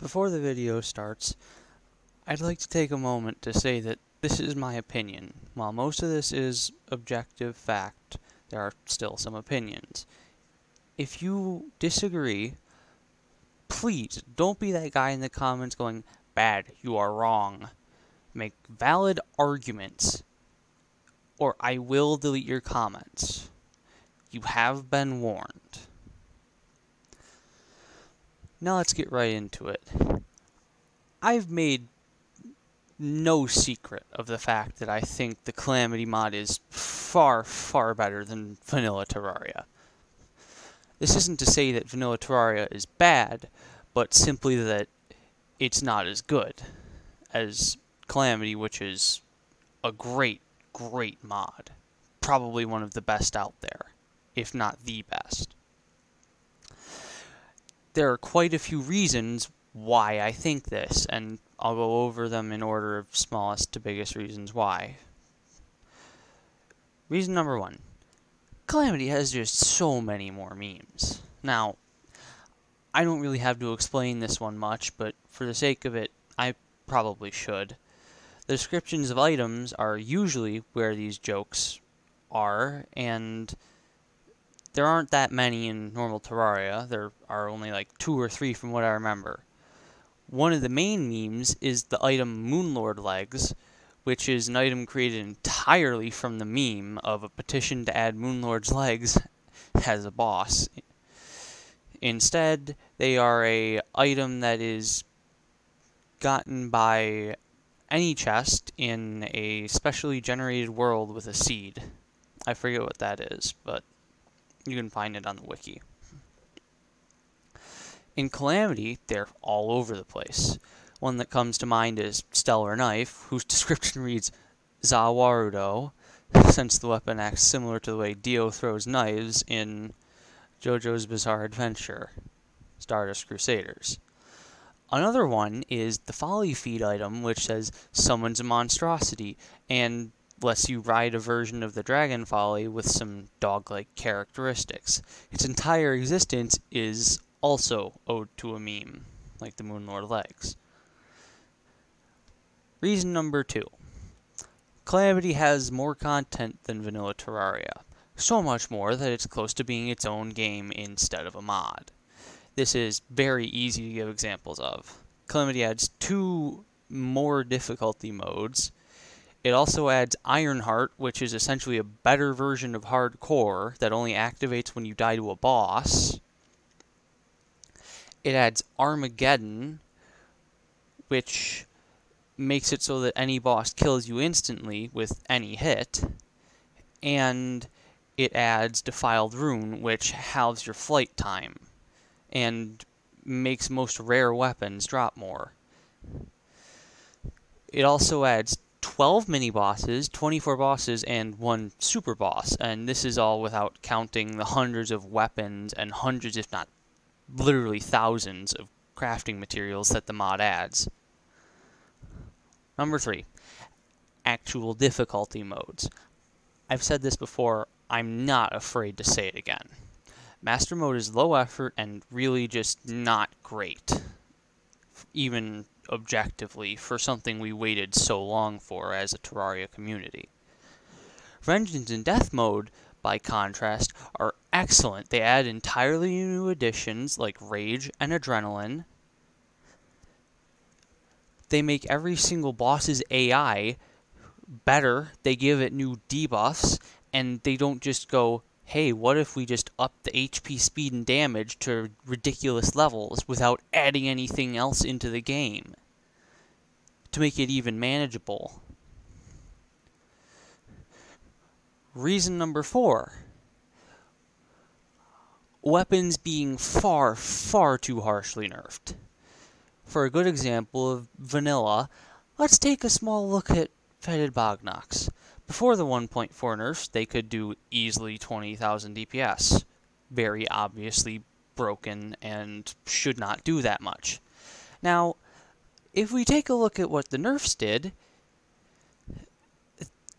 Before the video starts, I'd like to take a moment to say that this is my opinion. While most of this is objective fact, there are still some opinions. If you disagree, please don't be that guy in the comments going, "Bad, you are wrong." Make valid arguments, or I will delete your comments. You have been warned. Now let's get right into it. I've made no secret of the fact that I think the Calamity mod is far, far better than vanilla Terraria. This isn't to say that vanilla Terraria is bad, but simply that it's not as good as Calamity, which is a great, great mod. Probably one of the best out there, if not the best. There are quite a few reasons why I think this, and I'll go over them in order of smallest to biggest reasons why. Reason number one, Calamity has just so many more memes. Now, I don't really have to explain this one much, but for the sake of it, I probably should. The descriptions of items are usually where these jokes are, and there aren't that many in normal Terraria. There are only like 2 or 3 from what I remember. One of the main memes is the item Moonlord Legs, which is an item created entirely from the meme of a petition to add Moonlord's legs as a boss. Instead, they are a item that is gotten by any chest in a specially generated world with a seed. I forget what that is, but you can find it on the wiki. In Calamity, they're all over the place. One that comes to mind is Stellar Knife, whose description reads Zawarudo, since the weapon acts similar to the way Dio throws knives in JoJo's Bizarre Adventure, Stardust Crusaders. Another one is the Folly Feed item, which says Summons a Monstrosity, and lets you ride a version of the Dragon Folly with some dog-like characteristics. Its entire existence is also owed to a meme, like the Moonlord Legs. Reason number 2. Calamity has more content than vanilla Terraria. So much more that it's close to being its own game instead of a mod. This is very easy to give examples of. Calamity adds 2 more difficulty modes. It also adds Ironheart, which is essentially a better version of Hardcore that only activates when you die to a boss. It adds Armageddon, which makes it so that any boss kills you instantly with any hit. And it adds Defiled Rune, which halves your flight time and makes most rare weapons drop more. It also adds 12 mini-bosses, 24 bosses, and 1 super boss, and this is all without counting the hundreds of weapons and hundreds, if not literally thousands, of crafting materials that the mod adds. Number 3. Actual difficulty modes. I've said this before, I'm not afraid to say it again. Master mode is low effort and really just not great, even objectively, for something we waited so long for as a Terraria community. Vengeance and Death mode, by contrast, are excellent. They add entirely new additions like Rage and Adrenaline. They make every single boss's AI better. They give it new debuffs, and they don't just go, hey, what if we just up the HP, speed, and damage to ridiculous levels without adding anything else into the game to make it even manageable. Reason number 4. Weapons being far, far too harshly nerfed. For a good example of vanilla, let's take a small look at Fetid Bognox. Before the 1.4 nerfs, they could do easily 20,000 DPS. Very obviously broken and should not do that much. Now, if we take a look at what the nerfs did,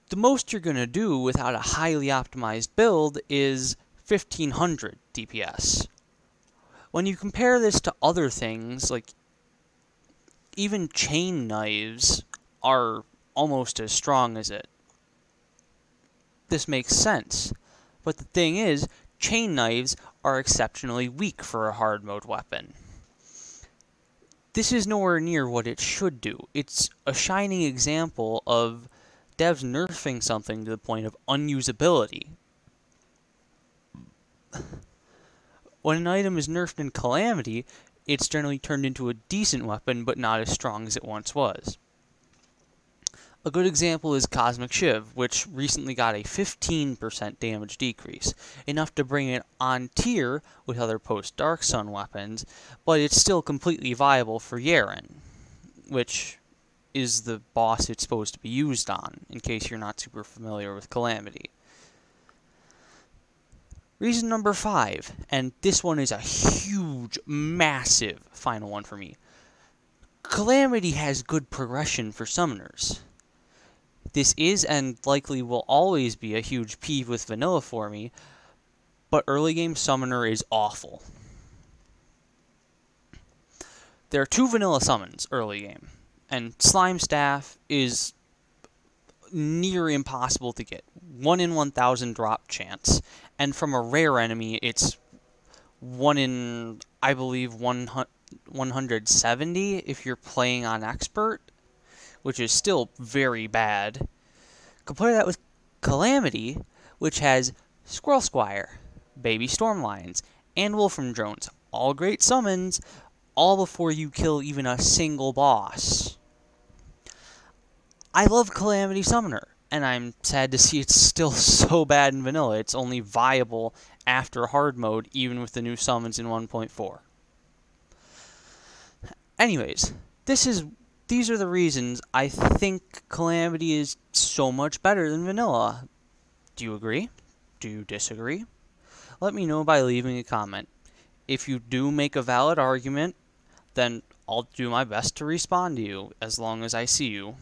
the most you're going to do without a highly optimized build is 1500 DPS. When you compare this to other things, like even chain knives are almost as strong as it. This makes sense. But the thing is, chain knives are exceptionally weak for a hard mode weapon. This is nowhere near what it should do. It's a shining example of devs nerfing something to the point of unusability. When an item is nerfed in Calamity, it's generally turned into a decent weapon, but not as strong as it once was. A good example is Cosmic Shiv, which recently got a 15% damage decrease, enough to bring it on tier with other post-Dark Sun weapons, but it's still completely viable for Yaren, which is the boss it's supposed to be used on, in case you're not super familiar with Calamity. Reason number 5, and this one is a huge, massive final one for me. Calamity has good progression for summoners. This is, and likely will always be, a huge peeve with vanilla for me, but early game summoner is awful. There are 2 vanilla summons early game, and Slime Staff is near impossible to get. 1 in 1,000 drop chance, and from a rare enemy, it's 1 in, I believe, 170 if you're playing on Expert, which is still very bad. Compare that with Calamity, which has Squirrel Squire, Baby Stormlions, and Wolfram Drones, all great summons, all before you kill even a single boss. I love Calamity Summoner, and I'm sad to see it's still so bad in vanilla. It's only viable after hard mode, even with the new summons in 1.4. Anyways, these are the reasons I think Calamity is so much better than vanilla. Do you agree? Do you disagree? Let me know by leaving a comment. If you do make a valid argument, then I'll do my best to respond to you, as long as I see you.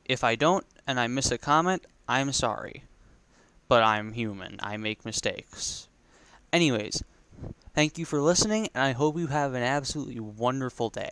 If I don't, and I miss a comment, I'm sorry. But I'm human. I make mistakes. Anyways, thank you for listening, and I hope you have an absolutely wonderful day.